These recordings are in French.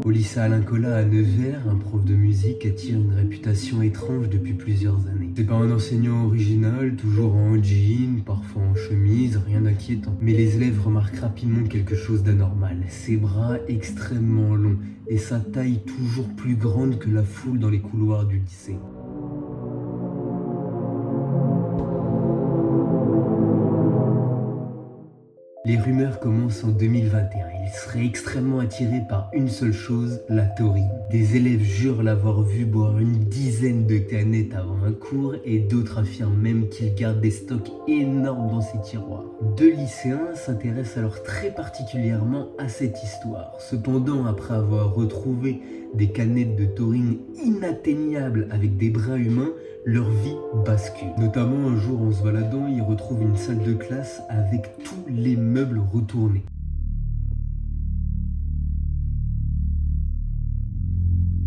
Au lycée Alain Colas à Nevers, un prof de musique attire une réputation étrange depuis plusieurs années. C'est pas un enseignant original, toujours en jean, parfois en chemise, rien d'inquiétant. Mais les élèves remarquent rapidement quelque chose d'anormal. Ses bras extrêmement longs et sa taille toujours plus grande que la foule dans les couloirs du lycée. Les rumeurs commencent en 2021. Il serait extrêmement attiré par une seule chose, la taurine. Des élèves jurent l'avoir vu boire une dizaine de canettes avant un cours et d'autres affirment même qu'il garde des stocks énormes dans ses tiroirs. Deux lycéens s'intéressent alors très particulièrement à cette histoire. Cependant, après avoir retrouvé des canettes de taurine inatteignables avec des bras humains, leur vie bascule. Notamment un jour en se baladant, ils retrouvent une salle de classe avec tous les meubles retournés.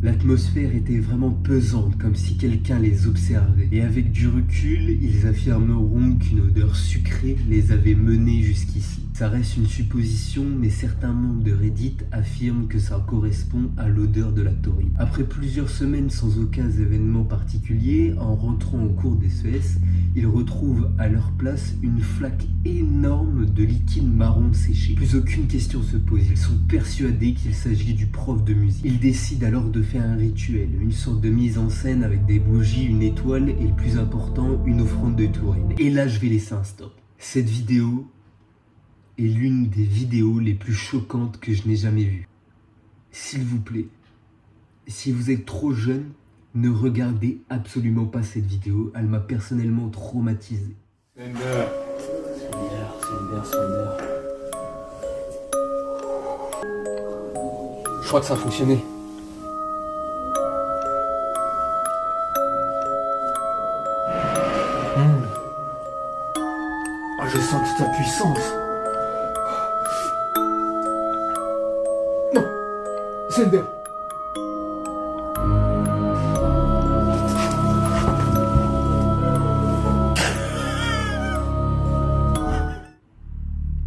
L'atmosphère était vraiment pesante, comme si quelqu'un les observait. Et avec du recul, ils affirmeront qu'une odeur sucrée les avait menés jusqu'ici. Ça reste une supposition, mais certains membres de Reddit affirment que ça correspond à l'odeur de la taurine. Après plusieurs semaines sans aucun événement particulier, en rentrant au cours des CES, ils retrouvent à leur place une flaque énorme de liquide marron séché. Plus aucune question se pose, ils sont persuadés qu'il s'agit du prof de musique. Ils décident alors de faire un rituel, une sorte de mise en scène avec des bougies, une étoile et le plus important, une offrande de taurine. Et là, je vais laisser un stop. Cette vidéo est l'une des vidéos les plus choquantes que je n'ai jamais vues. S'il vous plaît, si vous êtes trop jeune, ne regardez absolument pas cette vidéo. Elle m'a personnellement traumatisé. Sender. Je crois que ça a fonctionné. Ah, je sens toute ta puissance. Non, Sender.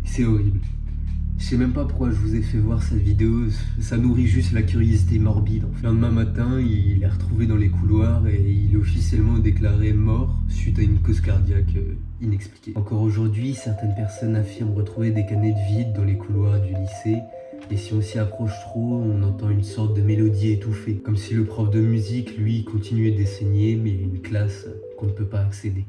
C'est horrible. Je sais même pas pourquoi je vous ai fait voir cette vidéo, ça nourrit juste la curiosité morbide. Le lendemain matin, il est retrouvé dans les couloirs et il est officiellement déclaré mort suite à une cause cardiaque inexpliquée. Encore aujourd'hui, certaines personnes affirment retrouver des canettes vides dans les couloirs du lycée. Et si on s'y approche trop, on entend une sorte de mélodie étouffée. Comme si le prof de musique, lui, continuait d'enseigner, mais une classe qu'on ne peut pas accéder.